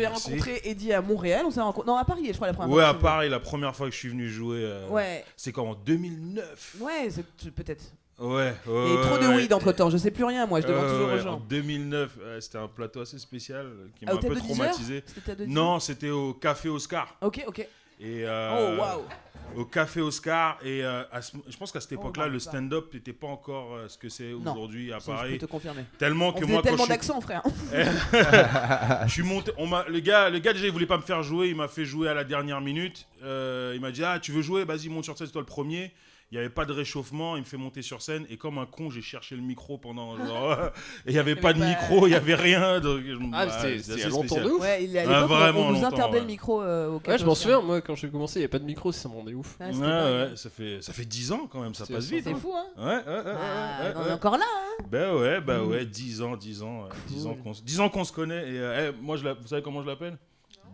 J'ai rencontré Eddie à Montréal, on s'est rencontré... Non, à Paris, je crois, la première fois. fois. Ouais, à Paris, la première fois que je suis venu jouer. C'est quand, en 2009. Ouais, peut-être. Ouais. Il y a eu trop de weed entre temps, je sais plus rien, moi, je demande toujours aux gens. En 2009, c'était un plateau assez spécial qui m'a un peu traumatisé. C'était non, c'était au Café Oscar. Ok. Et oh, waouh! Au Café Oscar, et je pense qu'à cette époque-là, le stand-up n'était pas encore ce que c'est aujourd'hui à Paris. Je peux te confirmer. Tellement que moi, tellement d'accent, frère. Je suis monté. Le gars déjà, il voulait pas me faire jouer. Il m'a fait jouer à la dernière minute. Il m'a dit tu veux jouer? Vas-y, monte sur scène, c'est toi le premier. Il n'y avait pas de réchauffement, il me fait monter sur scène et comme un con, j'ai cherché le micro pendant genre... et il n'y avait pas de micro, il n'y avait rien. Donc, c'était longtemps de ouf. Ouais, à l'époque, on nous interdait le micro au Café. Ouais, je m'en souviens, moi, quand j'ai commencé, il n'y avait pas de micro, ça me rendait ouf. Ouais, ça fait 10 ans quand même, ça passe vite. C'est fou, hein. Ouais. On est encore là, hein. Bah ouais, 10 ans. 10 ans qu'on se connaît. Et moi, vous savez comment je l'appelle?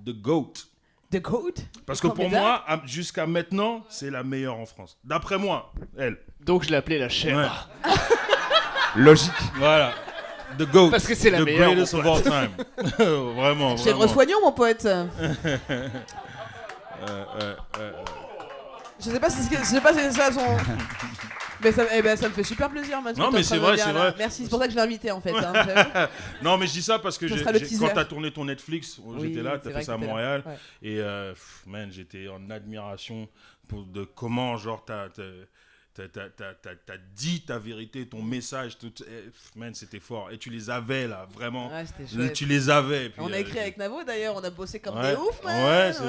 The GOAT. The GOAT? Parce que pour moi, jusqu'à maintenant, c'est la meilleure en France. D'après moi, elle. Donc je l'ai appelée la chèvre. Ouais. Logique. Voilà. The GOAT. Parce que c'est la meilleure. The greatest of all time. Vraiment. Chèvre soignant, mon pote. Je sais pas si c'est ça son... Mais ça me fait super plaisir, Matt. Non, mais c'est vrai. Merci, c'est pour ça que je l'ai invité en fait. Hein, non, mais je dis ça parce que quand t'as tourné ton Netflix, j'étais là, t'as fait ça à Montréal. Ouais. Et j'étais en admiration de comment, genre, t'as dit ta vérité, ton message, c'était fort. Et tu les avais là, vraiment. Ouais, c'était chouette. Tu les avais. Puis, on a écrit avec Navo d'ailleurs, on a bossé comme des ouf, man. Ouais, c'est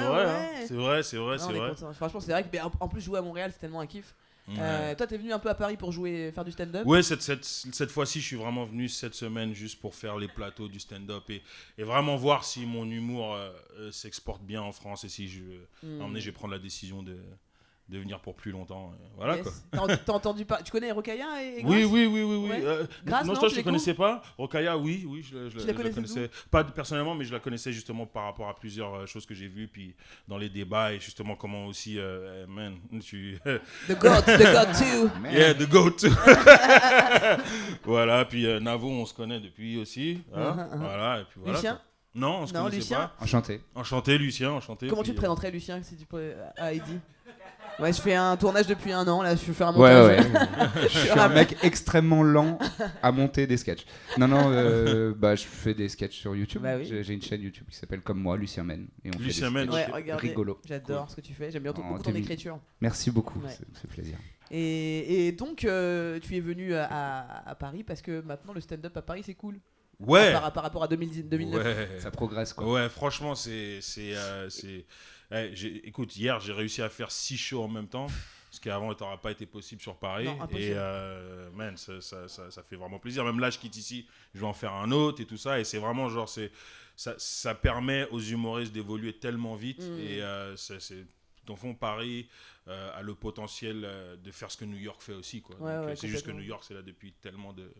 vrai. C'est vrai. Franchement, c'est vrai que en plus jouer à Montréal, c'est tellement un kiff. Toi, t'es venu un peu à Paris pour faire du stand-up? Ouais, cette fois-ci, je suis vraiment venu cette semaine juste pour faire les plateaux du stand-up et vraiment voir si mon humour s'exporte bien en France et si je vais prendre la décision de venir pour plus longtemps. Voilà, yes. quoi. T'as entendu pas? Tu connais Rokhaya et Grace? Oui. Ouais. Grace, non, toi, je ne connaissais pas. Rokhaya, oui, je la connaissais. Pas personnellement, mais je la connaissais justement par rapport à plusieurs choses que j'ai vues, puis dans les débats, et justement comment aussi, The goat too. Yeah, the goat too. Voilà, puis Navo, on se connaît depuis aussi. Hein? Voilà, et puis voilà. Lucien? Non, on se connaissait Lucien? pas. Enchanté, Lucien, enchanté. Comment tu te présenterais, Lucien, si tu peux, à Heidi? Ouais, je fais un tournage depuis 1 an, là, je fais un montage. Ouais. Je suis un mec extrêmement lent à monter des sketchs. Non, je fais des sketchs sur YouTube. Bah oui. J'ai une chaîne YouTube qui s'appelle comme moi, Lucien Men. Et on Lucien fait des Men, sketchs regardez, rigolo. J'adore ce que tu fais, j'aime bien beaucoup ton écriture. Merci beaucoup, Ouais. c'est plaisir. Et donc, tu es venu à Paris parce que maintenant, le stand-up à Paris, c'est cool. Ouais. Par rapport à 2009. Ouais. Ça progresse, quoi. Ouais, franchement, écoute, hier, j'ai réussi à faire 6 shows en même temps. Ce qui avant n'aurait pas été possible sur Paris. Non, impossible. Et ça fait vraiment plaisir. Même là, je quitte ici, je vais en faire un autre et tout ça. Et c'est vraiment genre, ça permet aux humoristes d'évoluer tellement vite. Et dans le fond, Paris a le potentiel de faire ce que New York fait aussi, quoi. Ouais, c'est juste que New York, c'est là depuis tellement de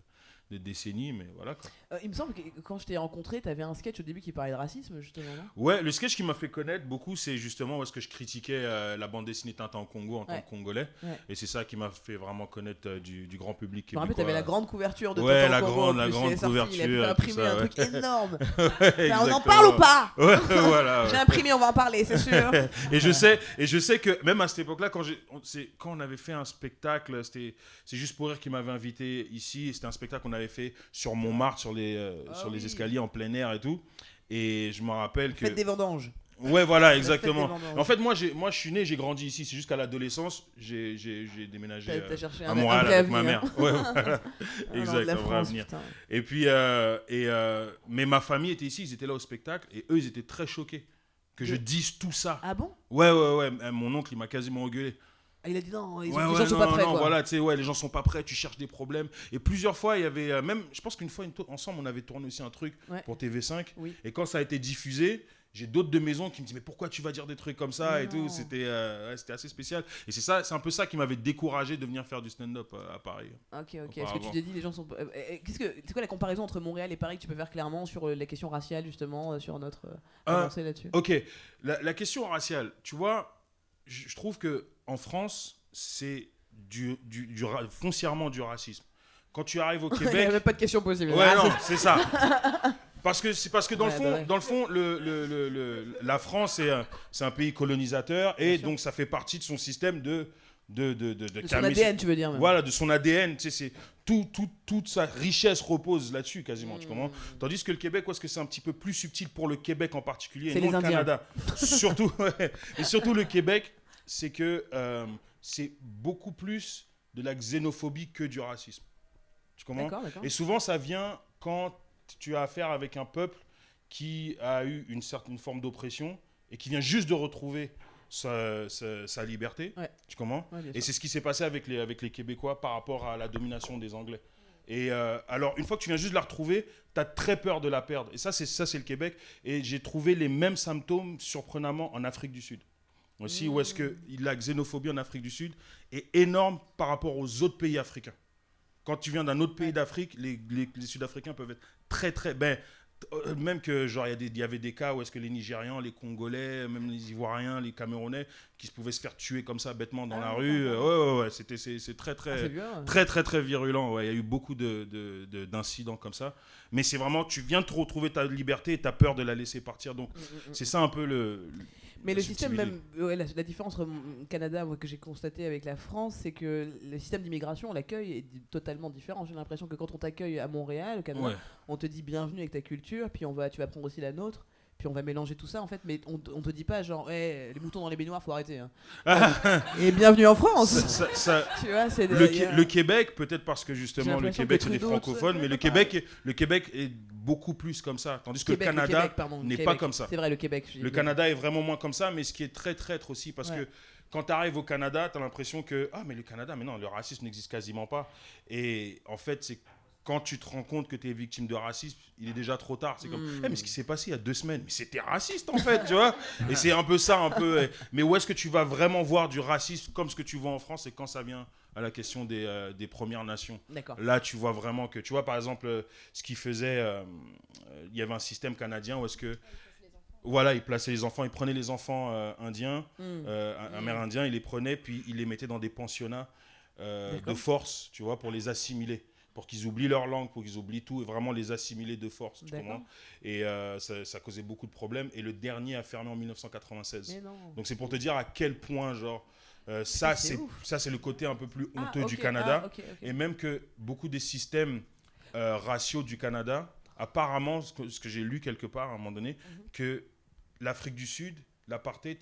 décennies, mais voilà, quoi. Il me semble que quand je t'ai rencontré, t'avais un sketch au début qui parlait de racisme, justement, non? Ouais, le sketch qui m'a fait connaître beaucoup, c'est justement où est-ce que je critiquais la bande dessinée Tintin en Congo en tant que Congolais. Ouais. Et c'est ça qui m'a fait vraiment connaître du grand public québécois. Je me rappelle, t'avais la grande couverture de Tintin en Congo. La grande couverture. Il a imprimé un truc énorme. Ouais, on en parle ou pas? Ouais, voilà. J'ai imprimé, on va en parler, c'est sûr. Et je sais que même à cette époque-là, quand on avait fait un spectacle, c'est juste pour rire qui m'avait invité ici. C'était un spectacle qu'on avait fait sur Montmartre, sur les escaliers en plein air et tout. Et je me rappelle que... Fête des vendanges. Ouais, voilà, exactement. En fait, moi, je suis né, j'ai grandi ici. C'est jusqu'à l'adolescence, j'ai déménagé à Montréal avec ma mère. Ouais, voilà. Exact, un vrai avenir. Et puis, mais ma famille était ici, ils étaient là au spectacle. Et eux, ils étaient très choqués que je dise tout ça. Ah bon? Ouais. Mon oncle, il m'a quasiment engueulé. Il a dit non, les gens sont pas prêts. Non, voilà, tu sais, les gens sont pas prêts, tu cherches des problèmes. Et plusieurs fois, il y avait même, je pense qu'une fois, ensemble, on avait tourné aussi un truc pour TV5. Oui. Et quand ça a été diffusé, j'ai d'autres de maisons qui me disent mais pourquoi tu vas dire des trucs comme ça et tout. C'était assez spécial. Et c'est un peu ça qui m'avait découragé de venir faire du stand-up à Paris. Ok. Est-ce que tu t'es dit les gens sont c'est quoi la comparaison entre Montréal et Paris que tu peux faire clairement sur les questions raciales justement sur notre avancée là-dessus? Ok, la question raciale, tu vois, je trouve que en France, c'est foncièrement du racisme. Quand tu arrives au Québec... Il n'y a même pas de question possible. Ouais, non, c'est ça. Parce que dans le fond, la France c'est un pays colonisateur et donc ça fait partie de son système de son ADN, tu veux dire même. Voilà, de son ADN, tu sais, toute sa richesse repose là-dessus quasiment, tu comprends? Tandis que le Québec, est-ce que c'est un petit peu plus subtil pour le Québec en particulier et non le Canada. Surtout le Québec, c'est que c'est beaucoup plus de la xénophobie que du racisme. Tu comprends? D'accord. Et souvent ça vient quand tu as affaire avec un peuple qui a eu une certaine forme d'oppression et qui vient juste de retrouver sa liberté, tu comprends? Et c'est ce qui s'est passé avec les Québécois par rapport à la domination des Anglais. Et alors, une fois que tu viens juste de la retrouver, tu as très peur de la perdre. Et ça, c'est le Québec. Et j'ai trouvé les mêmes symptômes, surprenamment, en Afrique du Sud. Aussi, où est-ce que la xénophobie en Afrique du Sud est énorme par rapport aux autres pays africains. Quand tu viens d'un autre pays d'Afrique, les Sud-Africains peuvent être très, très... même que genre il y avait des cas où est-ce que les Nigérians, les Congolais, même les Ivoiriens, les Camerounais qui pouvaient se faire tuer comme ça bêtement dans la rue. C'est très virulent. Ouais, il y a eu beaucoup d'incidents comme ça. Mais c'est vraiment, tu viens de te retrouver ta liberté et tu as peur de la laisser partir. Donc c'est ça un peu Mais le système même, la différence entre le Canada que j'ai constaté avec la France, c'est que le système d'immigration, l'accueil est totalement différent. J'ai l'impression que quand on t'accueille à Montréal, au Canada, on te dit bienvenue avec ta culture, puis tu vas prendre aussi la nôtre, puis on va mélanger tout ça en fait, mais on te dit pas genre les moutons dans les baignoires, faut arrêter. Hein. Et bienvenue en France. Tu vois, le Québec, peut-être parce que justement le Québec c'est des francophones, mais le Québec est beaucoup plus comme ça, tandis que le Canada n'est pas comme ça. C'est vrai, le Québec. Le Canada est vraiment moins comme ça, mais ce qui est très traître aussi, parce que quand tu arrives au Canada, tu as l'impression que mais le Canada, mais non, le racisme n'existe quasiment pas. Et en fait, c'est quand tu te rends compte que tu es victime de racisme, il est déjà trop tard. C'est comme, mais ce qui s'est passé il y a 2 semaines, mais c'était raciste en fait, tu vois. Et c'est un peu ça, mais où est-ce que tu vas vraiment voir du racisme comme ce que tu vois en France, c'est quand ça vient à la question des Premières Nations. D'accord. Là, tu vois vraiment que, tu vois, par exemple, ce qu'ils faisaient, il y avait un système canadien où est-ce que... Voilà, ils plaçaient les enfants, ils prenaient les enfants indiens, amérindiens, ils les prenaient, puis ils les mettaient dans des pensionnats de force, tu vois, pour les assimiler. Pour qu'ils oublient leur langue, pour qu'ils oublient tout, et vraiment les assimiler de force. Tu comprends ? Et ça causait beaucoup de problèmes. Et le dernier a fermé en 1996. Donc c'est pour te dire à quel point, genre, ça c'est le côté un peu plus honteux du Canada. Et même que beaucoup des systèmes raciaux du Canada, apparemment, ce que j'ai lu quelque part à un moment donné, que l'Afrique du Sud, l'apartheid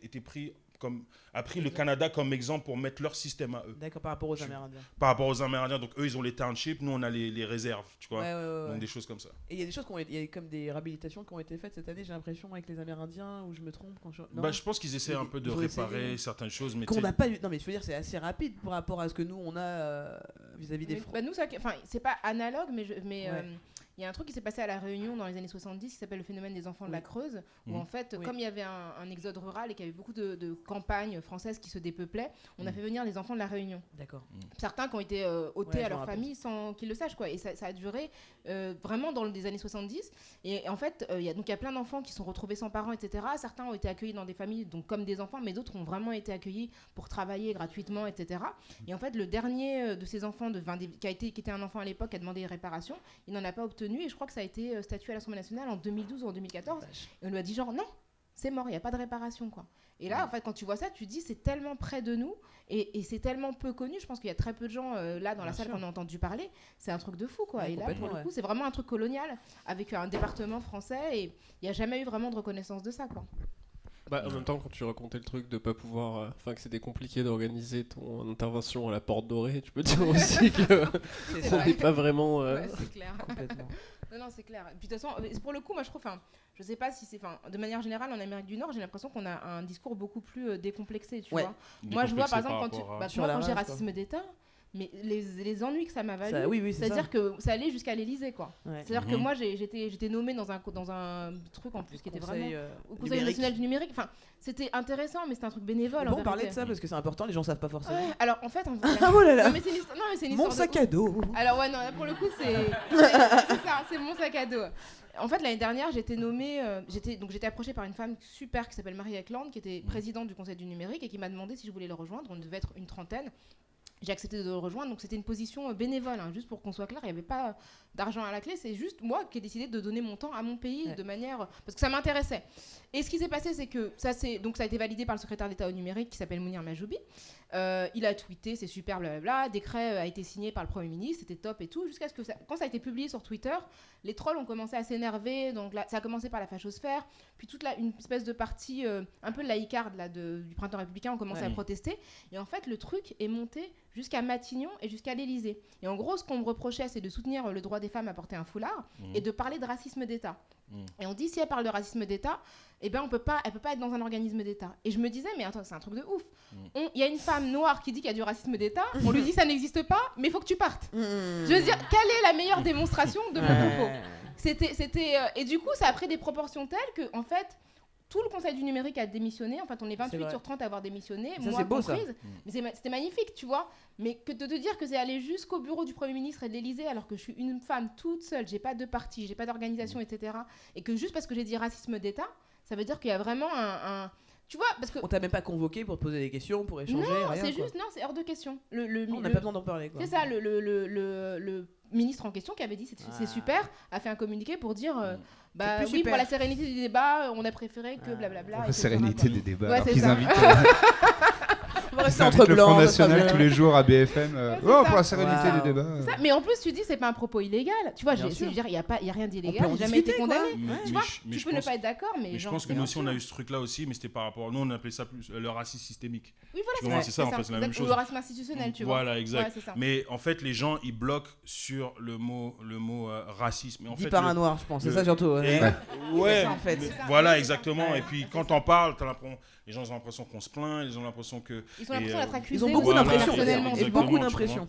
a pris le Canada comme exemple pour mettre leur système à eux. D'accord, par rapport aux Amérindiens. Par rapport aux Amérindiens, donc eux ils ont les townships, nous on a les réserves, tu vois. Donc des choses comme ça. Et il y a des choses il y a comme des réhabilitations qui ont été faites cette année, j'ai l'impression, avec les Amérindiens, ou je me trompe quand je... je pense qu'ils essaient un peu de réparer certaines choses, mais qu'on n'a pas eu. Non mais je veux dire, c'est assez rapide par rapport à ce que nous on a vis-à-vis des Français. Nous, c'est pas analogue, mais il y a un truc qui s'est passé à La Réunion dans les années 70 qui s'appelle le phénomène des enfants de la Creuse, où en fait, comme il y avait un exode rural et qu'il y avait beaucoup de campagnes françaises qui se dépeuplaient, on a fait venir les enfants de La Réunion. D'accord. Certains qui ont été ôtés à leur famille sans qu'ils le sachent, quoi. Et ça a duré vraiment dans les années 70. Et en fait, il y a plein d'enfants qui sont retrouvés sans parents, etc. Certains ont été accueillis dans des familles donc comme des enfants, mais d'autres ont vraiment été accueillis pour travailler gratuitement, etc. Et en fait, le dernier de ces enfants qui était un enfant à l'époque, qui a demandé réparation, il n'en a pas obtenu. Et je crois que ça a été statué à l'Assemblée nationale en 2012 ou en 2014. Et on lui a dit genre non, c'est mort, il n'y a pas de réparation, quoi. Et là, en fait, quand tu vois ça, tu te dis c'est tellement près de nous et c'est tellement peu connu. Je pense qu'il y a très peu de gens là dans la salle qu'on a entendu parler. C'est un truc de fou, quoi. Et là, pour le coup, c'est vraiment un truc colonial avec un département français et il n'y a jamais eu vraiment de reconnaissance de ça, quoi. En même temps, quand tu racontais le truc de pas pouvoir, que c'était compliqué d'organiser ton intervention à la Porte Dorée, tu peux dire aussi que on n'est pas vraiment. Ouais, c'est clair. Complètement. Non, c'est clair. Et puis de toute façon, pour le coup, moi je trouve, je sais pas si c'est, de manière générale en Amérique du Nord, j'ai l'impression qu'on a un discours beaucoup plus décomplexé, tu vois. Moi je vois par exemple quand j'ai racisme d'État. Mais les ennuis que ça m'a valu, c'est-à-dire que ça allait jusqu'à l'Élysée, quoi. C'est-à-dire que moi, j'étais nommée dans un truc en plus qui était vraiment au Conseil national du numérique. Enfin, c'était intéressant, mais c'était un truc bénévole. Bon, parler de ça parce que c'est important, les gens savent pas forcément. Alors en fait, oh là là. Non, mais c'est une histoire mon sac à dos. Alors ouais, non, là, pour le coup, c'est ça, c'est mon sac à dos. En fait, l'année dernière, j'étais nommée, j'étais approchée par une femme super qui s'appelle Marie Eklund, qui était présidente du Conseil du numérique et qui m'a demandé si je voulais le rejoindre. On devait être une trentaine. j'ai accepté de le rejoindre, donc c'était une position bénévole, hein, juste pour qu'on soit clair, il n'y avait pas d'argent à la clé, c'est juste moi qui ai décidé de donner mon temps à mon pays de manière... parce que ça m'intéressait. Et ce qui s'est passé, c'est que ça a été validé par le secrétaire d'État au numérique qui s'appelle Mounir Majoubi. Il a tweeté, c'est super, blablabla, décret a été signé par le Premier ministre, c'était top et tout, jusqu'à ce que quand ça a été publié sur Twitter, les trolls ont commencé à s'énerver, donc là, ça a commencé par la fachosphère, puis une espèce de partie un peu laïcarde là, du printemps républicain ont commencé à protester, et en fait le truc est monté jusqu'à Matignon et jusqu'à l'Élysée. Et en gros, ce qu'on me reprochait, c'est de soutenir le droit des femmes à porter un foulard et de parler de racisme d'État. Et on dit, si elle parle de racisme d'État, eh ben, elle peut pas être dans un organisme d'État. Et je me disais, mais attends, c'est un truc de ouf. Il y a une femme noire qui dit qu'il y a du racisme d'État, on lui dit ça n'existe pas, mais il faut que tu partes. Je veux dire, quelle est la meilleure démonstration de mon propos ? Et du coup, ça a pris des proportions telles que, en fait, tout le Conseil du numérique a démissionné. En fait, on est 28 sur 30 à avoir démissionné. Ça, moi comprise. Mais c'était magnifique, tu vois. Mais que de te dire que c'est aller jusqu'au bureau du Premier ministre et de l'Élysée alors que je suis une femme toute seule, j'ai pas de parti, j'ai pas d'organisation, etc. Et que juste parce que j'ai dit racisme d'État, ça veut dire qu'il y a vraiment un... Tu vois, parce que... On t'a même pas convoqué pour te poser des questions, pour échanger, non, rien, c'est juste, non, c'est hors de question. On n'a pas besoin d'en parler, quoi. C'est ça, le ministre en question qui avait dit c'est super, a fait un communiqué pour dire oui, pour la sérénité des débats, on a préféré que blablabla. Pour la sérénité des débats, ouais, alors qu'ils invitent... On va rester entre le blancs. Front National tous les jours à BFM. Pour la sérénité des débats. Mais en plus, tu dis, c'est pas un propos illégal. Tu vois, je veux dire, il n'y a rien d'illégal. J'ai jamais été condamné. Tu vois, tu peux ne pas être d'accord, mais je pense que nous aussi, on a eu ce truc-là aussi, mais c'était par rapport. Nous, on appelait ça plus le racisme systémique. Oui, voilà, c'est ça, en fait, c'est la même chose. Le racisme institutionnel, tu vois. Voilà, exact. Mais en fait, les gens, ils bloquent sur le mot racisme. Dit par un noir, je pense. C'est ça surtout. Ouais, en fait. Voilà, exactement. Et puis, quand on parle, les gens ont l'impression qu'on se plaint, ils ont l'impression que... Ils ont l'impression d'être accusés. Ils ont beaucoup d'impressions. Et beaucoup d'impressions.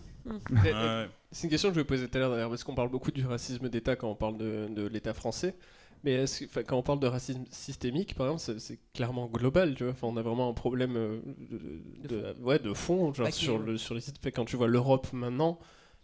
C'est une question que je me posais tout à l'heure d'ailleurs, parce qu'on parle beaucoup du racisme d'État quand on parle de l'État français. Mais quand on parle de racisme systémique, par exemple, c'est clairement global, tu vois. Enfin, on a vraiment un problème de fond, genre sur les sites. Quand tu vois l'Europe maintenant,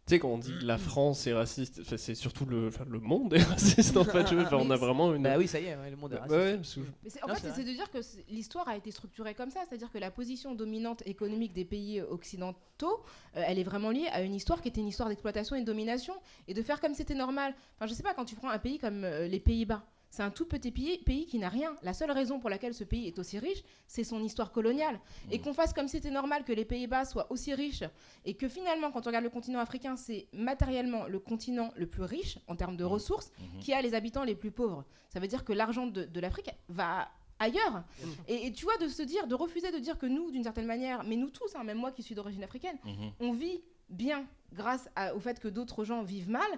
tu sais, quand on dit la France est raciste, c'est surtout le monde est raciste, en fait. On a vraiment une... Bah oui, ça y est, le monde est raciste. Mais en fait, c'est de dire que l'histoire a été structurée comme ça, c'est-à-dire que la position dominante économique des pays occidentaux, elle est vraiment liée à une histoire qui était une histoire d'exploitation et de domination, et de faire comme c'était normal. Enfin, je sais pas, quand tu prends un pays comme les Pays-Bas, c'est un tout petit pays qui n'a rien. La seule raison pour laquelle ce pays est aussi riche, c'est son histoire coloniale. Et qu'on fasse comme si c'était normal que les Pays-Bas soient aussi riches, et que finalement, quand on regarde le continent africain, c'est matériellement le continent le plus riche en termes de ressources, qui a les habitants les plus pauvres. Ça veut dire que l'argent de l'Afrique va ailleurs. Et tu vois, de refuser de dire que nous, d'une certaine manière, mais nous tous, même moi qui suis d'origine africaine, on vit bien grâce au fait que d'autres gens vivent mal.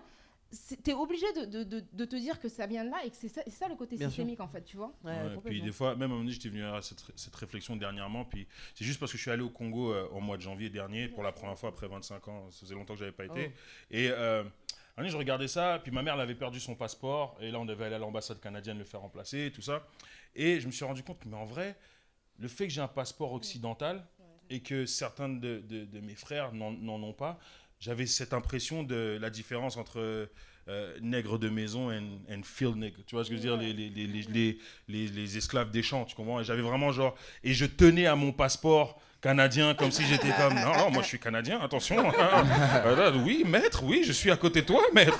T'es obligé de te dire que ça vient de là et que c'est ça le côté systémique en fait, tu vois. Puis des fois, même à un moment donné, j'étais venu à cette réflexion dernièrement, puis c'est juste parce que je suis allé au Congo au mois de janvier dernier pour la première fois après 25 ans, ça faisait longtemps que j'avais pas été. Et je regardais ça, puis ma mère elle avait perdu son passeport et là on devait aller à l'ambassade canadienne le faire remplacer, tout ça. Et je me suis rendu compte que, mais en vrai, le fait que j'ai un passeport occidental et que certains de mes frères n'en ont pas, j'avais cette impression de la différence entre nègre de maison et field nigger. Tu vois ce que je veux dire, les esclaves des champs, tu comprends? Et j'avais vraiment genre... Et je tenais à mon passeport canadien comme si j'étais comme... Non, moi je suis canadien, attention. Oui, maître, oui, je suis à côté de toi, maître.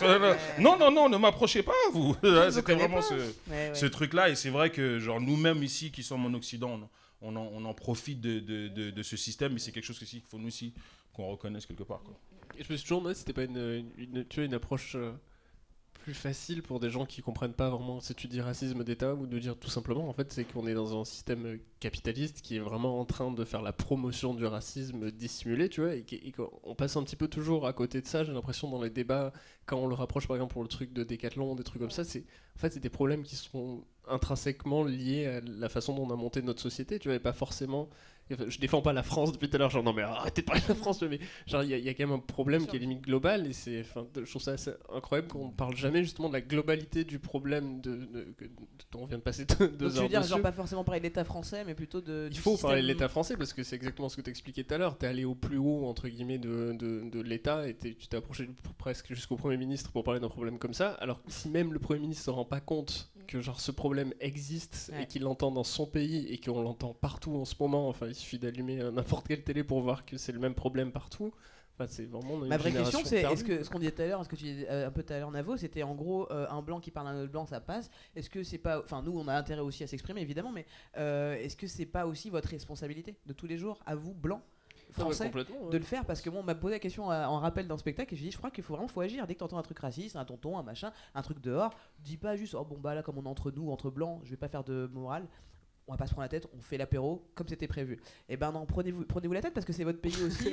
Non, ne m'approchez pas, vous. C'était vraiment ce truc-là. Et c'est vrai que genre nous-mêmes ici, qui sommes en Occident, on en profite de ce système, mais c'est quelque chose qu'il faut nous aussi qu'on reconnaisse quelque part, quoi. Et je me suis toujours demandé si c'était pas une approche plus facile pour des gens qui comprennent pas vraiment si tu dis racisme d'État ou de dire tout simplement en fait c'est qu'on est dans un système capitaliste qui est vraiment en train de faire la promotion du racisme dissimulé, tu vois, et qu'on passe un petit peu toujours à côté de ça. J'ai l'impression dans les débats quand on le rapproche par exemple pour le truc de Décathlon, des trucs comme ça, c'est des problèmes qui sont intrinsèquement liés à la façon dont on a monté notre société, tu vois, et pas forcément... Je défends pas la France depuis tout à l'heure, genre non mais arrêtez de parler de la France, mais genre il y a quand même un problème qui est limite global, et je trouve ça assez incroyable qu'on ne parle jamais justement de la globalité du problème dont on vient de passer 2 heures dessus. Tu veux dire genre pas forcément parler de l'État français, mais plutôt il faut parler de l'État français parce que c'est exactement ce que tu expliquais tout à l'heure. Tu es allé au plus haut entre guillemets de l'État et tu t'es approché presque jusqu'au Premier ministre pour parler d'un problème comme ça, alors que si même le Premier ministre ne se rend pas compte que genre ce problème existe et qu'il l'entend dans son pays et qu'on l'entend partout en ce moment. Enfin, il suffit d'allumer n'importe quelle télé pour voir que c'est le même problème partout. Enfin, c'est vraiment ma vraie question, c'est est-ce que ce qu'on disait tout à l'heure, ce que tu disais un peu tout à l'heure, Navo, c'était en gros un blanc qui parle à un autre blanc, ça passe. Est-ce que c'est pas, enfin nous on a intérêt aussi à s'exprimer évidemment, mais est-ce que c'est pas aussi votre responsabilité de tous les jours, à vous blancs français, de le faire? Parce que on m'a posé la question en rappel dans le spectacle et je dis je crois qu'il faut agir. Dès que t'entends un truc raciste, un tonton, un machin, un truc dehors, dis pas juste oh bon bah là comme on est entre nous, entre blancs, je vais pas faire de morale. On va pas se prendre la tête, on fait l'apéro comme c'était prévu. Et ben non, prenez-vous la tête parce que c'est votre pays aussi.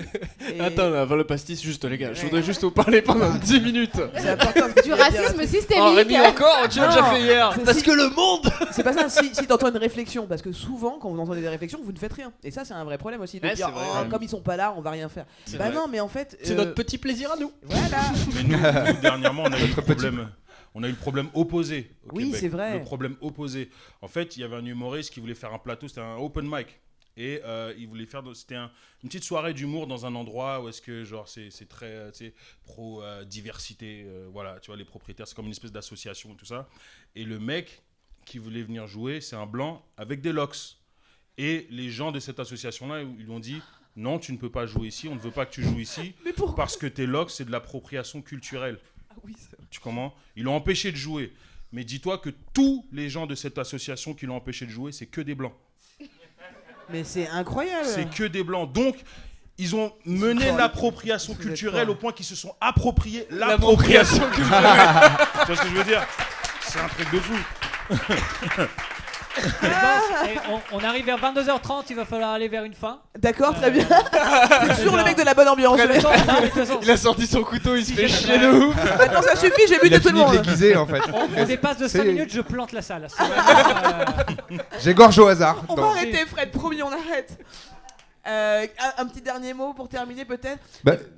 Et... Attends, avant le pastis, juste les gars, je voudrais juste vous parler pendant 10 minutes. C'est important du racisme systémique. Oh Rémi, encore, tu l'as déjà fait hier. Parce que le monde. C'est pas ça, si t'entends une réflexion, parce que souvent quand vous entendez des réflexions, vous ne faites rien. Et ça c'est un vrai problème aussi, de dire comme ils sont pas là, on va rien faire. Bah non, mais en fait... C'est notre petit plaisir à nous. Voilà. Mais nous dernièrement, on a eu le problème... On a eu le problème opposé au Québec. C'est vrai. Le problème opposé. En fait, il y avait un humoriste qui voulait faire un plateau, c'était un open mic. Et il voulait faire, c'était une petite soirée d'humour dans un endroit où est-ce que genre c'est très pro diversité, voilà, tu vois, les propriétaires, c'est comme une espèce d'association et tout ça. Et le mec qui voulait venir jouer, c'est un blanc avec des locks. Et les gens de cette association-là, ils lui ont dit non, tu ne peux pas jouer ici, on ne veut pas que tu joues ici parce que tes locks, c'est de l'appropriation culturelle. Oui, tu comprends? Ils l'ont empêché de jouer. Mais dis-toi que tous les gens de cette association qui l'ont empêché de jouer, c'est que des blancs. Mais c'est incroyable. C'est que des blancs. Donc, ils ont mené l'appropriation culturelle au point qu'ils se sont appropriés l'appropriation culturelle. Tu vois ce que je veux dire? C'est un truc de fou. On arrive vers 22h30, il va falloir aller vers une fin. D'accord, très bien. C'est toujours le mec de la bonne ambiance. Il a sorti son couteau, il se fait chier de ouf. Attends, ça suffit, j'ai buté tout le monde. Déguisé, en fait. On dépasse de 5 minutes, je plante la salle. J'égorge au hasard. On va arrêter, Fred, promis, on arrête. Un petit dernier mot pour terminer peut-être.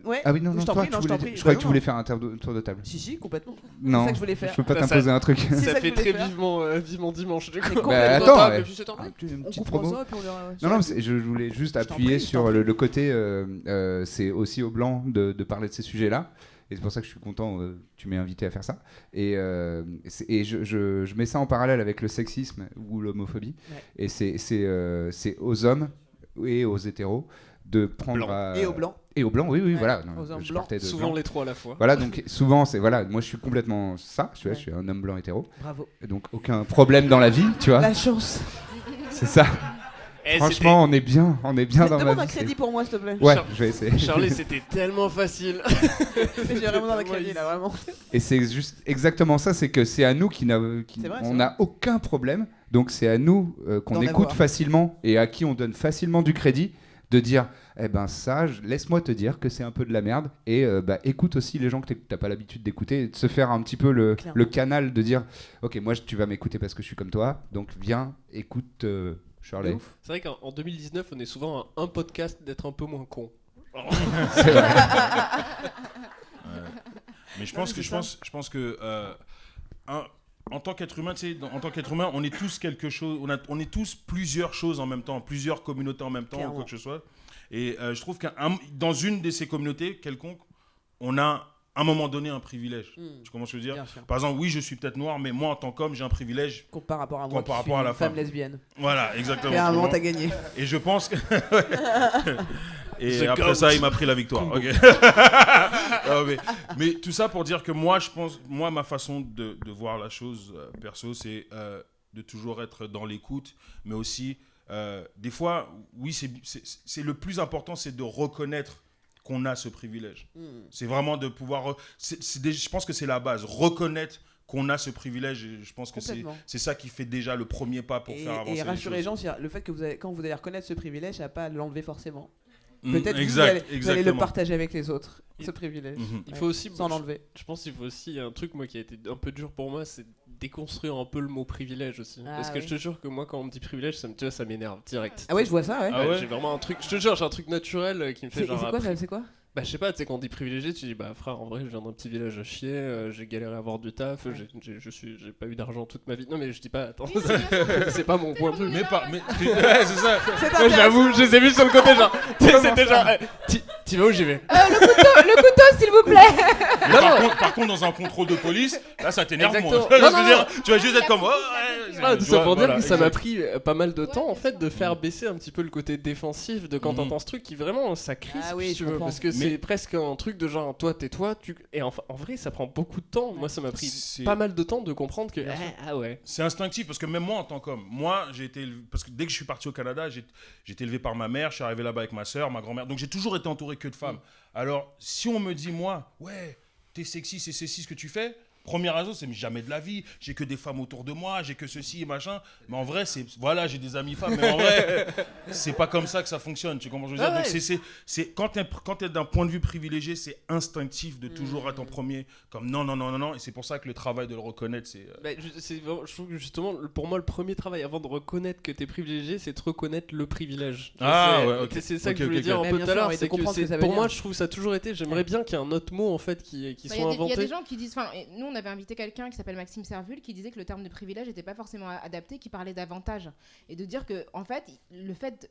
Ouais. Ah oui, non, je t'en prie. Je croyais que tu voulais faire un tour de table. Si, complètement. Non, c'est ça que je voulais faire. Je peux pas t'imposer un truc. Ça fait très vivement dimanche du coup. Attends, une petite promo. Non, je voulais juste appuyer sur le côté. C'est aussi aux blancs de parler de ces sujets-là. Et c'est pour ça que je suis content que tu m'aies invité à faire ça. Et je mets ça en parallèle avec le sexisme ou l'homophobie. Ouais. Et c'est aux hommes et aux hétéros de prendre et aux blancs. Et aux blancs, oui, voilà. Je partais de souvent blanc. Les trois à la fois. Voilà, donc souvent, moi je suis complètement ça. Je suis un homme blanc hétéro. Bravo. Donc aucun problème dans la vie, tu vois. La chance. C'est ça. Franchement, on est bien dans ma vie. Demande un crédit pour moi, s'il te plaît. Ouais, je vais essayer. Charlie, c'était tellement facile. J'ai vraiment dans un crédit là, vraiment. Et c'est juste exactement ça, c'est que c'est à nous on n'a aucun problème. Donc c'est à nous qu'on écoute facilement et à qui on donne facilement du crédit de dire eh ben ça, laisse-moi te dire que c'est un peu de la merde et écoute aussi les gens que t'as pas l'habitude d'écouter et de se faire un petit peu le canal de dire ok, moi tu vas m'écouter parce que je suis comme toi, donc viens, écoute Shirley. C'est vrai qu'en 2019 on est souvent un podcast d'être un peu moins con. C'est vrai. Mais je pense que en tant qu'être humain, on est tous quelque chose, on est tous plusieurs choses en même temps, plusieurs communautés en même temps, ou quoi que ce soit. Et je trouve que dans une de ces communautés quelconques, on a à un moment donné un privilège. Tu comprends ce que je veux dire? Par exemple, oui, je suis peut-être noir, mais moi en tant qu'homme, j'ai un privilège par rapport à moi, qui suis une femme lesbienne. Voilà, exactement. Clairement, t'as gagné. Et je pense que et après ça, il m'a pris la victoire. Okay. Non, mais tout ça pour dire que moi, ma façon de voir la chose perso, c'est de toujours être dans l'écoute, mais aussi des fois, oui, c'est le plus important, c'est de reconnaître qu'on a ce privilège. C'est vraiment de pouvoir... je pense que c'est la base. Reconnaître qu'on a ce privilège, et je pense que c'est ça qui fait déjà le premier pas pour faire avancer les choses. Et rassurez les gens, le fait que quand vous allez reconnaître ce privilège, ça ne va pas l'enlever forcément. Peut-être que vous allez le partager avec les autres, ce privilège. Il faut aussi, sans l'enlever. Je pense qu'il faut aussi, un truc moi qui a été un peu dur pour moi, c'est déconstruire un peu le mot privilège aussi. Parce que je te jure que moi quand on me dit privilège, ça m'énerve direct. Ah ouais, je vois ça, ouais. J'ai vraiment un truc, je te jure, j'ai un truc naturel qui me fait genre... C'est quoi Bah, je sais pas, tu sais, quand on dit privilégié, tu dis, bah, frère, en vrai, je viens d'un petit village à chier, j'ai galéré à avoir du taf, j'ai pas eu d'argent toute ma vie. Non, mais je dis pas, attends, c'est pas mon point de vue. Mais ouais, c'est ça. Moi, j'avoue, je les ai vus sur le côté, genre, c'était genre, t'y vas où j'y vais? Le couteau, s'il vous plaît. Par contre, dans un contrôle de police, là, ça t'énerve moins. Non. Tu vas juste être comme, tout ça pour dire que ça m'a pris pas mal de temps, en fait, de faire baisser un petit peu le côté défensif de quand t'entends ce truc qui vraiment, ça crispe, si tu veux, parce que c'est presque un truc de genre, toi, tais-toi, et en vrai, ça prend beaucoup de temps. Moi, ça m'a pris pas mal de temps de comprendre que, ouais. C'est instinctif, parce que même moi, en tant qu'homme, parce que dès que je suis parti au Canada, j'ai été élevé par ma mère, je suis arrivé là-bas avec ma soeur, ma grand-mère, donc j'ai toujours été entouré que de femmes. Alors, si on me dit, moi, ouais, t'es sexy, c'est ce que tu fais, première raison, c'est jamais de la vie, j'ai que des femmes autour de moi, j'ai que ceci et machin, mais en vrai, j'ai des amis femmes, mais en vrai, c'est pas comme ça que ça fonctionne, tu comprends ce que je veux dire? Donc c'est quand t'es d'un point de vue privilégié, c'est instinctif de toujours être en premier, comme non, et c'est pour ça que le travail de le reconnaître, c'est... je trouve que justement, pour moi, le premier travail avant de reconnaître que t'es privilégié, c'est de reconnaître le privilège. C'est ça que je voulais dire un peu tout à l'heure, c'est que pour moi, je trouve ça a toujours été, j'aimerais bien qu'il y ait un autre mot, en fait, qui soit inventé. Il y a des gens qui disent, nous, on avait invité quelqu'un qui s'appelle Maxime Servul qui disait que le terme de privilège n'était pas forcément adapté, qui parlait d'avantage. Et de dire que, en fait,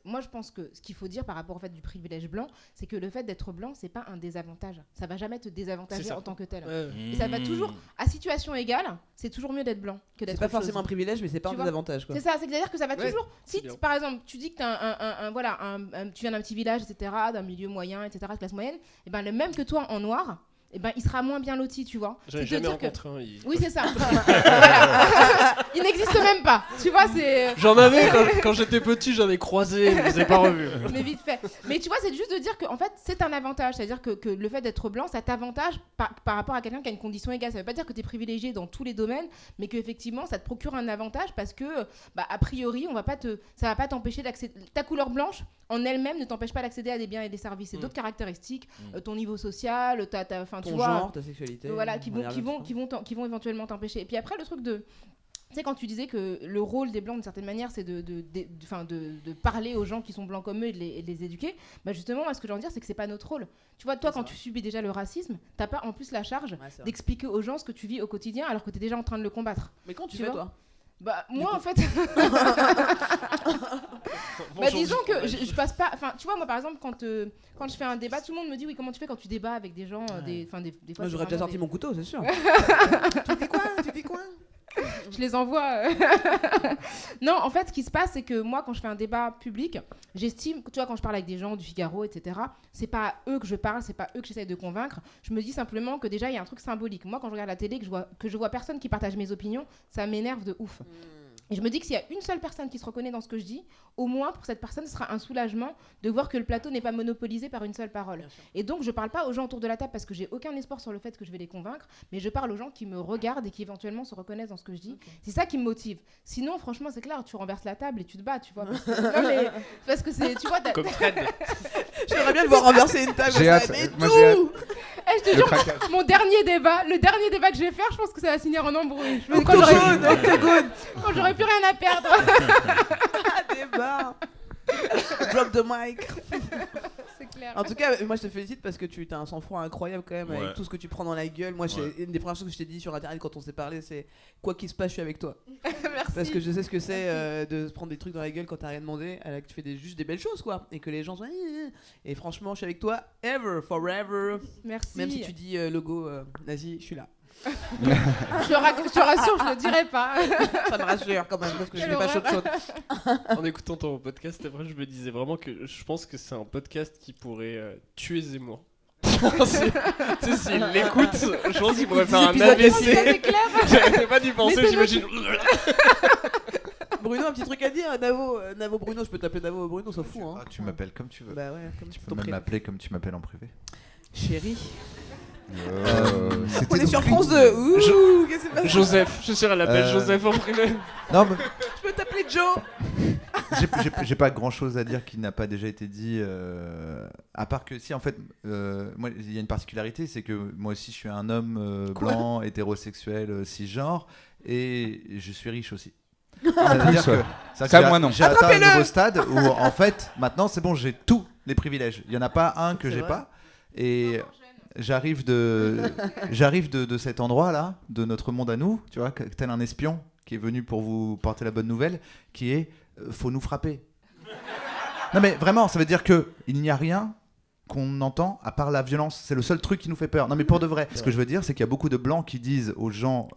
moi je pense que ce qu'il faut dire par rapport au fait du privilège blanc, c'est que le fait d'être blanc, c'est pas un désavantage. Ça va jamais te désavantager en tant que tel. Et ça va toujours, à situation égale, c'est toujours mieux d'être blanc que d'être. C'est pas forcément un privilège, mais c'est pas un désavantage. C'est ça, c'est-à-dire que ça va toujours. Si par exemple, tu dis que tu viens d'un petit village, etc., d'un milieu moyen, etc., classe moyenne, et ben le même que toi en noir. Eh ben, il sera moins bien loti, tu vois. J'avais jamais rencontré un. Oui, c'est ça. Voilà. Il n'existe même pas. Tu vois, c'est. J'en avais quand j'étais petit, j'en ai croisé, je les ai pas revus. Mais vite fait. Mais tu vois, c'est juste de dire que en fait, c'est un avantage. C'est-à-dire que le fait d'être blanc, ça t'avantage par rapport à quelqu'un qui a une condition égale. Ça veut pas dire que tu es privilégié dans tous les domaines, mais qu'effectivement, ça te procure un avantage parce que, a priori, ça va pas t'empêcher d'accéder. Ta couleur blanche, en elle-même, ne t'empêche pas d'accéder à des biens et des services. C'est d'autres caractéristiques, ton niveau social, ton genre, ta sexualité, voilà, qui vont éventuellement t'empêcher. Et puis après, le truc de... Tu sais, quand tu disais que le rôle des Blancs, d'une certaine manière, c'est de parler aux gens qui sont blancs comme eux et de les éduquer, justement, moi, ce que j'ai envie de dire, c'est que c'est pas notre rôle. Tu vois, toi, quand tu subis déjà le racisme, t'as pas en plus la charge d'expliquer aux gens ce que tu vis au quotidien alors que t'es déjà en train de le combattre. Mais quand tu fais, toi moi en fait disons que je passe pas, tu vois, moi par exemple quand je fais un débat, tout le monde me dit oui, comment tu fais quand tu débats avec des gens, des fois moi j'aurais déjà sorti mon couteau, c'est sûr. Tu dis quoi je les envoie. Non, en fait, ce qui se passe, c'est que moi, quand je fais un débat public, j'estime, tu vois, quand je parle avec des gens du Figaro, etc., c'est pas à eux que je parle, c'est pas eux que j'essaie de convaincre. Je me dis simplement que déjà, il y a un truc symbolique. Moi, quand je regarde la télé, que je vois personne qui partage mes opinions, ça m'énerve de ouf. Et je me dis que s'il y a une seule personne qui se reconnaît dans ce que je dis, au moins pour cette personne, ce sera un soulagement de voir que le plateau n'est pas monopolisé par une seule parole. Et donc, je parle pas aux gens autour de la table parce que j'ai aucun espoir sur le fait que je vais les convaincre, mais je parle aux gens qui me regardent et qui éventuellement se reconnaissent dans ce que je dis. C'est ça qui me motive. Sinon, franchement, c'est clair, tu renverses la table et tu te bats, tu vois. Parce que c'est, tu vois... Comme Fred. J'aimerais bien le voir renverser une table. J'ai hâte. Je te jure, le dernier débat que je vais faire, je pense que ça va finir en embrouille. Quand j'aurais plus rien à perdre. Débat. Drop the mic. C'est clair. En tout cas, moi je te félicite parce que tu as un sang-froid incroyable quand même avec tout ce que tu prends dans la gueule. Moi, une des premières choses que je t'ai dit sur internet quand on s'est parlé, c'est quoi qu'il se passe, je suis avec toi. Merci. Parce que je sais ce que c'est de se prendre des trucs dans la gueule quand t'as rien demandé, que tu fais juste des belles choses quoi, et que les gens sont et franchement, je suis avec toi, ever, forever. Merci. Même si tu dis logo nazi, je suis là. Je te rassure, je le dirai pas. Ça me rassure quand même parce que je n'ai pas chaude. En écoutant ton podcast, après, je me disais vraiment que je pense que c'est un podcast qui pourrait tuer Zemmour. Tu sais, s'il l'écoute, je pense qu'il pourrait faire un AVC. J'avais pas dû penser, j'imagine. Bruno, un petit truc à dire, Navo Bruno, je peux t'appeler Navo Bruno, on s'en fout. Hein. Tu m'appelles comme tu veux. Bah ouais, comme tu peux même m'appeler comme tu m'appelles en privé. Chérie. On est sur France 2. Joseph, je suis sûr, elle l'appelle Joseph en privé. Non, mais... Je peux t'appeler Joe. J'ai pas grand chose à dire qui n'a pas déjà été dit, à part que si en fait, moi il y a une particularité, c'est que moi aussi je suis un homme blanc, hétérosexuel, cisgenre, et je suis riche aussi. C'est-à-dire que moi non. J'ai atteint un nouveau stade où en fait maintenant c'est bon, j'ai tous les privilèges. Il y en a pas un que j'ai pas. Et j'arrive de cet endroit-là, de notre monde à nous, tu vois, tel un espion qui est venu pour vous porter la bonne nouvelle, qui est faut nous frapper. Non mais vraiment, ça veut dire qu'il n'y a rien qu'on entend à part la violence. C'est le seul truc qui nous fait peur. Non mais pour de vrai. Ce que je veux dire, c'est qu'il y a beaucoup de blancs qui disent aux gens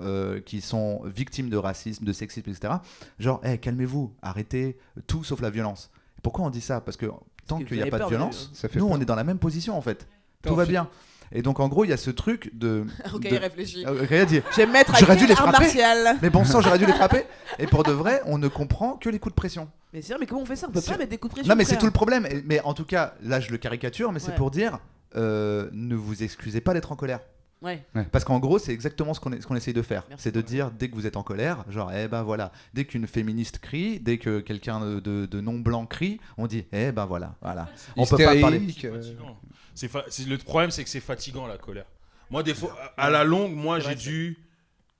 qui sont victimes de racisme, de sexisme, etc. Genre, calmez-vous, arrêtez tout sauf la violence. Pourquoi on dit ça ? Parce que tant qu'il n'y a pas de violence, nous on est dans la même position en fait. Tout va bien. Et donc en gros il y a ce truc de... Ok, réfléchis. J'aime mettre j'aurais dû les frapper. Martial. Mais bon sang, j'aurais dû les frapper. Et pour de vrai, on ne comprend que les coups de pression. Mais c'est vrai, mais comment on fait ça ? On peut pas mettre des coups de pression. Non mais c'est tout le problème. Mais en tout cas, là je le caricature, mais c'est pour dire ne vous excusez pas d'être en colère. Ouais. Parce qu'en gros, c'est exactement ce qu'on essaye de faire. C'est de dire, dès que vous êtes en colère, genre, voilà, dès qu'une féministe crie, dès que quelqu'un de non-blanc crie, on dit, voilà. On peut pas parler. Le problème, c'est que c'est fatigant, la colère. Moi, des fois, à la longue, j'ai dû,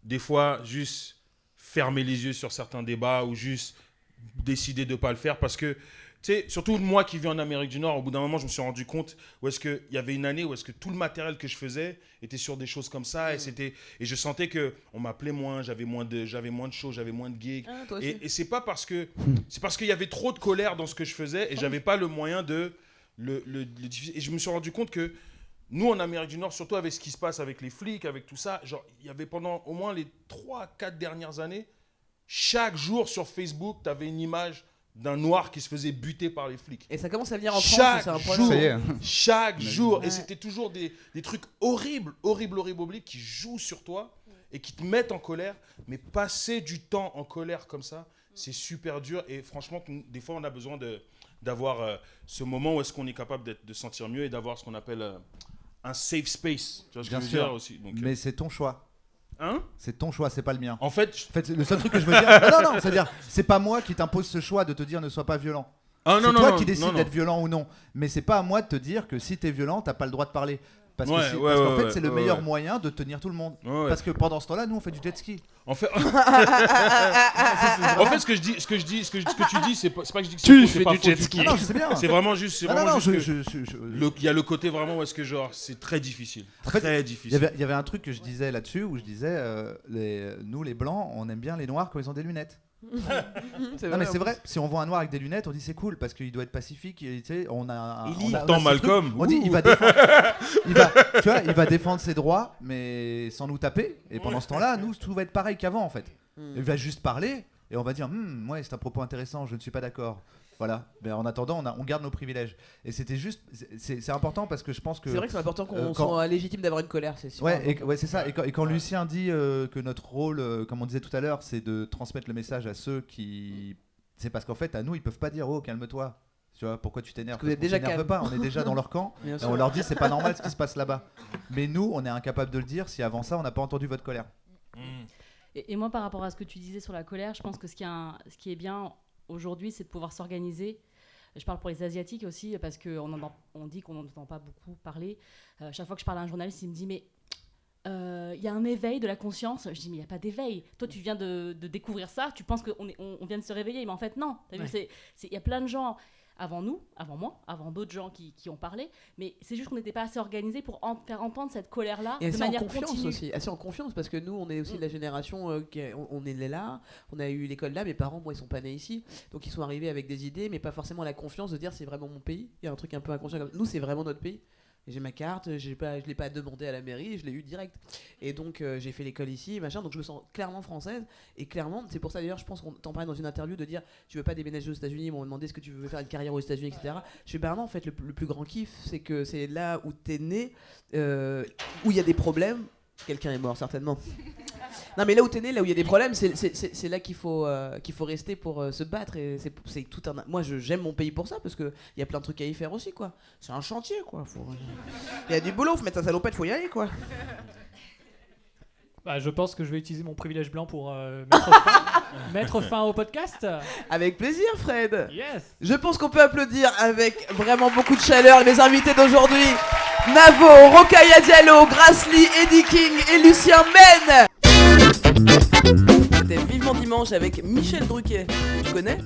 des fois, juste fermer les yeux sur certains débats ou juste décider de ne pas le faire parce que, tu sais, surtout moi qui vis en Amérique du Nord, au bout d'un moment, je me suis rendu compte où est-ce qu'il y avait une année où est-ce que tout le matériel que je faisais était sur des choses comme ça et je sentais qu'on m'appelait moins, j'avais moins de shows, j'avais moins de gigs. Et c'est pas parce que... C'est parce qu'il y avait trop de colère dans ce que je faisais et j'avais pas le moyen de le diffuser. Et je me suis rendu compte que nous, en Amérique du Nord, surtout avec ce qui se passe avec les flics, avec tout ça, genre, il y avait pendant au moins les 3-4 dernières années, chaque jour sur Facebook, tu avais une image d'un noir qui se faisait buter par les flics. Et ça commence à venir en France, c'est un problème. Chaque jour. Et c'était toujours des trucs horribles qui jouent sur toi et qui te mettent en colère. Mais passer du temps en colère comme ça, c'est super dur. Et franchement, des fois, on a besoin d'avoir ce moment où est-ce qu'on est capable de se sentir mieux et d'avoir ce qu'on appelle un safe space. Tu vois ce que je veux dire aussi. Donc, mais c'est ton choix. C'est ton choix, c'est pas le mien. En fait, le seul truc que je veux dire... Non, c'est-à-dire, c'est pas moi qui t'impose ce choix de te dire ne sois pas violent. C'est toi qui décides d'être violent ou non. Mais c'est pas à moi de te dire que si t'es violent, t'as pas le droit de parler. Parce qu'en fait, c'est le meilleur moyen de tenir tout le monde. Parce que pendant ce temps-là, nous, on fait du jet ski. En fait, ce que tu dis, c'est pas que je dis que tu fais du jet ski. Non, je sais bien. C'est vraiment juste. Il y a le côté vraiment où est-ce que genre c'est très difficile. Très difficile. Il y avait un truc que je disais là-dessus où je disais nous les blancs, on aime bien les noirs quand ils ont des lunettes. Mais c'est vrai, si on voit un noir avec des lunettes, on dit c'est cool parce qu'il doit être pacifique. Pourtant Malcolm, on dit il va défendre ses droits, mais sans nous taper. Et pendant ce temps-là, nous tout va être pareil qu'avant en fait. Il va juste parler et on va dire c'est un propos intéressant, je ne suis pas d'accord. Voilà. Mais en attendant, on garde nos privilèges. Et c'était juste, c'est important parce que je pense que. C'est vrai que c'est important qu'on soit légitime d'avoir une colère, c'est sûr. C'est ça. Et quand Lucien dit que notre rôle, comme on disait tout à l'heure, c'est de transmettre le message à ceux qui. C'est parce qu'en fait, à nous, ils peuvent pas dire calme-toi. Tu vois, pourquoi tu t'énerves ? Parce qu'on déjà s'énerve pas, on est déjà dans leur camp. Et on leur dit c'est pas normal ce qui se passe là-bas. Mais nous, on est incapable de le dire si avant ça, on n'a pas entendu votre colère. Et moi, par rapport à ce que tu disais sur la colère, je pense que ce qui est bien aujourd'hui, c'est de pouvoir s'organiser. Je parle pour les Asiatiques aussi, parce qu'on dit qu'on n'entend pas beaucoup parler. Chaque fois que je parle à un journaliste, il me dit « Mais il y a un éveil de la conscience ». Je dis « Mais il n'y a pas d'éveil. Toi, tu viens de découvrir ça, tu penses qu'on vient de se réveiller. » Mais en fait, non. Il y a plein de gens avant nous, avant moi, avant d'autres gens qui ont parlé, mais c'est juste qu'on n'était pas assez organisés pour faire entendre cette colère-là de manière continue. Aussi, assez en confiance, parce que nous, on est aussi de la génération, on est là, on a eu l'école là, mes parents, moi, ils sont pas nés ici, donc ils sont arrivés avec des idées, mais pas forcément la confiance de dire c'est vraiment mon pays. Il y a un truc un peu inconscient comme nous, c'est vraiment notre pays. J'ai ma carte, je l'ai pas demandé à la mairie, je l'ai eu direct. Et donc j'ai fait l'école ici, machin, donc je me sens clairement française. Et clairement, c'est pour ça d'ailleurs, je pense qu'on t'en parlait dans une interview de dire tu veux pas déménager aux États-Unis, ils m'ont demandé est-ce que tu veux faire une carrière aux États-Unis, etc. Je fais non, en fait, le plus grand kiff, c'est que c'est là où t'es né, où il y a des problèmes. Quelqu'un est mort certainement. Non mais là où t'es né, là où il y a des problèmes, c'est là qu'il faut rester pour se battre. Et c'est tout un. Moi j'aime mon pays pour ça parce que il y a plein de trucs à y faire aussi quoi. C'est un chantier quoi. Il y a du boulot, faut mettre sa salopette, faut y aller quoi. Je pense que je vais utiliser mon privilège blanc pour mettre fin au podcast. Avec plaisir Fred. Yes. Je pense qu'on peut applaudir avec vraiment beaucoup de chaleur les invités d'aujourd'hui. Navo, Rokhaya Diallo, Grassley, Eddie King et Lucien Men. C'était Vivement Dimanche avec Michel Drucker. Tu connais ?